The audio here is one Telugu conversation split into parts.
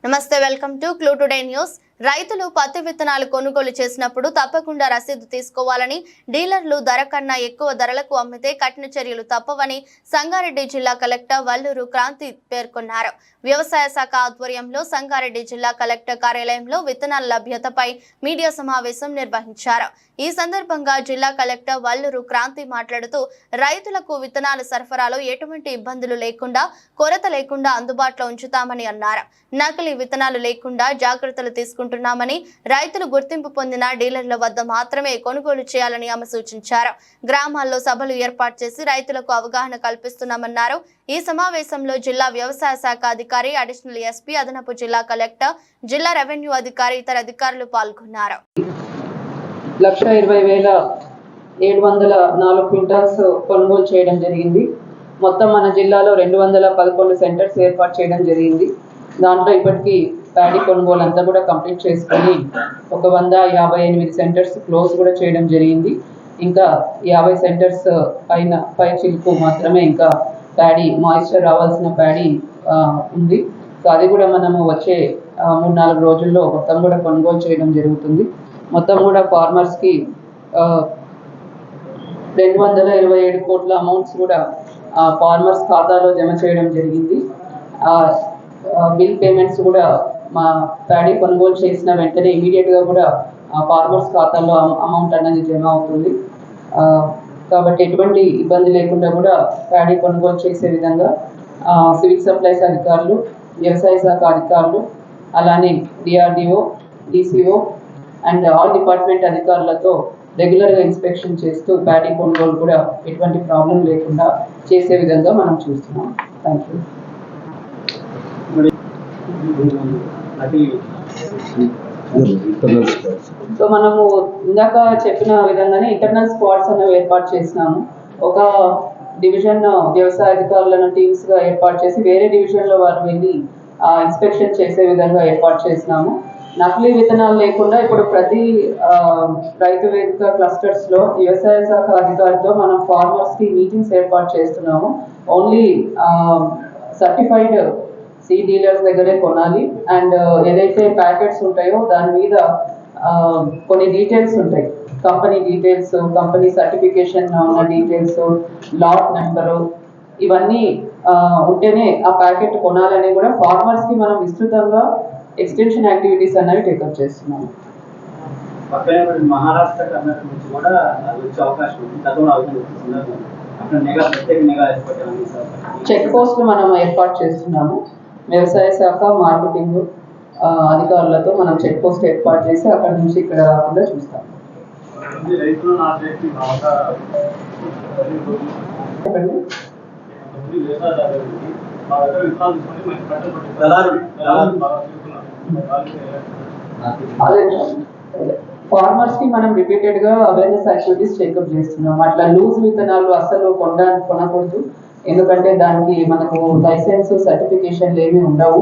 నమస్తే, welcome to clue today news. రైతులు పత్తి విత్తనాలు కొనుగోలు చేసినప్పుడు తప్పకుండా రసీదు తీసుకోవాలని, డీలర్లు ధర కన్నా ఎక్కువ ధరలకు అమ్మితే కఠిన చర్యలు తప్పవని సంగారెడ్డి జిల్లా కలెక్టర్ వల్లూరు క్రాంతి పేర్కొన్నారు. వ్యవసాయ శాఖ ఆధ్వర్యంలో సంగారెడ్డి జిల్లా కలెక్టర్ కార్యాలయంలో విత్తనాల లభ్యతపై మీడియా సమావేశం నిర్వహించారు. ఈ సందర్భంగా జిల్లా కలెక్టర్ వల్లూరు క్రాంతి మాట్లాడుతూ, రైతులకు విత్తనాల సరఫరాలో ఎటువంటి ఇబ్బందులు లేకుండా, కొరత లేకుండా అందుబాటులో ఉంచుతామని అన్నారు. నకిలీ విత్తనాలు లేకుండా జాగ్రత్తలు తీసుకుంటున్నామని, రైతులు గుర్తింపు పొందిన డీలర్ల వద్ద మాత్రమే కొనుగోలు చేయాలని ఆమె సూచించారు. గ్రామాల్లో సభలు ఏర్పాటు చేసి రైతులకు అవగాహన కల్పిస్తున్నామన్నారు. ఈ సమావేశంలో జిల్లా వ్యవసాయ శాఖ అధికారి, అడిషనల్ ఎస్పీ, అదనపు జిల్లా కలెక్టర్, జిల్లా రెవెన్యూ అధికారి, ఇతర అధికారులు పాల్గొన్నారు. 1,20,704 క్వింటాల్స్ కొనుగోలు చేయడం జరిగింది. మొత్తం మన జిల్లాలో 211 సెంటర్స్ ఏర్పాటు చేయడం జరిగింది. దాంట్లో ఇప్పటికీ ప్యాడీ కొనుగోలు అంతా కూడా కంప్లీట్ చేసుకొని 158 సెంటర్స్ క్లోజ్ కూడా చేయడం జరిగింది. ఇంకా 50 సెంటర్స్ పై చిలుకు మాత్రమే ఇంకా ప్యాడీ మాయిశ్చర్ రావాల్సిన ప్యాడీ ఉంది. సో అది కూడా మనము వచ్చే 3-4 రోజుల్లో మొత్తం కూడా కొనుగోలు చేయడం జరుగుతుంది. మొత్తం కూడా ఫార్మర్స్కి 227 కోట్ల అమౌంట్స్ కూడా ఫార్మర్స్ ఖాతాలో జమ చేయడం జరిగింది. బిల్ పేమెంట్స్ కూడా మా ప్యాడీ కొనుగోలు చేసిన వెంటనే ఇమీడియట్గా కూడా ఫార్మర్స్ ఖాతాలో అమౌంట్ అనేది జమ అవుతుంది. కాబట్టి ఎటువంటి ఇబ్బంది లేకుండా కూడా ప్యాడీ కొనుగోలు చేసే విధంగా సివిల్ సప్లైస్ అధికారులు, వ్యవసాయ శాఖ అధికారులు, అలానే DRDO, DCO and all department అధికారులతో రెగ్యులర్గా ఇన్స్పెక్షన్ చేస్తూ ప్యాడీ కొనుగోలు కూడా ఎటువంటి ప్రాబ్లం లేకుండా చేసే విధంగా మనం చూస్తున్నాం. Thank you. సో మనము ఇందాక చెప్పిన విధంగానే ఇంటర్నల్ స్క్వాడ్స్ అనేవి ఏర్పాటు చేసినాము. ఒక డివిజన్ వ్యవసాయ అధికారులను టీమ్స్గా ఏర్పాటు చేసి వేరే డివిజన్లో వారు వెళ్ళి ఇన్స్పెక్షన్ చేసే విధంగా ఏర్పాటు చేసినాము. నకిలీ విత్తనాలు లేకుండా ఇప్పుడు ప్రతి రైతు వేదిక క్లస్టర్స్లో వ్యవసాయ శాఖ అధికారితో మనం ఫార్మర్స్కి మీటింగ్స్ ఏర్పాటు చేస్తున్నాము. ఓన్లీ సర్టిఫైడ్ సీడ్ డీలర్స్ దగ్గరే కొనాలి. అండ్ ఏదైతే ప్యాకెట్స్ ఉంటాయో దాని మీద కొన్ని డీటెయిల్స్ ఉంటాయి, కంపెనీ డీటెయిల్స్, కంపెనీ సర్టిఫికేషన్ ఉన్న డీటెయిల్స్, లాట్ నెంబరు, ఇవన్నీ ఉంటేనే ఆ ప్యాకెట్ కొనాలని కూడా ఫార్మర్స్కి మనం విస్తృతంగా ఎక్స్టెన్షన్ యాక్టివిటీస్ అనేవి టేకప్ చేస్తున్నాము. మహారాష్ట్ర, కర్ణాటక నుంచి కూడా వచ్చే అవకాశం ఉంది. చెక్ పోస్టులు మనం ఏర్పాటు చేస్తున్నాము. వ్యవసాయ శాఖ, మార్కెటింగ్ అధికారులతో మనం చెక్ పోస్ట్ ఏర్పాటు చేసి అక్కడ నుంచి ఇక్కడ రాకుండా చూస్తాం. ఫార్మర్స్ కి మనం రిపీటెడ్ గా అవేర్నెస్ యాక్టివిటీస్ చెకప్ చేస్తున్నాం. అట్లా లూజ్ విత్తనాలు అసలు కొనకూడదు, ఎందుకంటే దానికి మనకు లైసెన్స్, సర్టిఫికేషన్లు ఏమీ ఉండవు.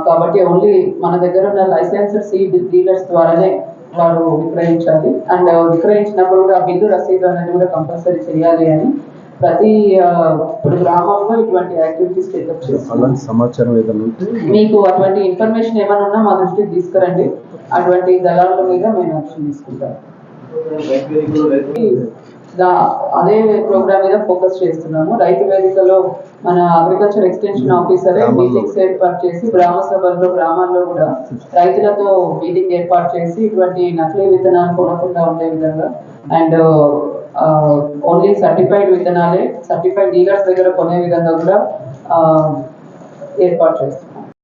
కాబట్టి ఓన్లీ మన దగ్గర ఉన్న లైసెన్స్డ్ సీడ్ డీలర్స్ ద్వారానే వారు విక్రయించాలి. అండ్ విక్రయించినప్పుడు కూడా బిల్లు రసీదు అనేది కూడా కంపల్సరీ చేయాలి అని ప్రతి గ్రామంలో ఇటువంటి యాక్టివిటీస్ టేకప్ చేస్తున్నాం. సమాచారం ఏదైనా మీకు అటువంటి ఇన్ఫర్మేషన్ ఏమైనా ఉన్నా మా దృష్టికి తీసుకురండి. అటువంటి దళాల మీద మేము యాక్షన్ తీసుకుంటాం. అదే ప్రోగ్రామ్ మీద ఫోకస్ చేస్తున్నాము. రైతు వేదికలో మన అగ్రికల్చర్ ఎక్స్టెన్షన్ ఆఫీసరే మీటింగ్స్ ఏర్పాటు చేసి గ్రామ సభల్లో, గ్రామాల్లో కూడా రైతులతో మీటింగ్ ఏర్పాటు చేసి ఇటువంటి నకిలీ విత్తనాలు కొనకుండా ఉండే విధంగా అండ్ ఓన్లీ సర్టిఫైడ్ విత్తనాలే సర్టిఫైడ్ డీలర్స్ దగ్గర కొనే విధంగా కూడా ఏర్పాటు చేస్తున్నాం.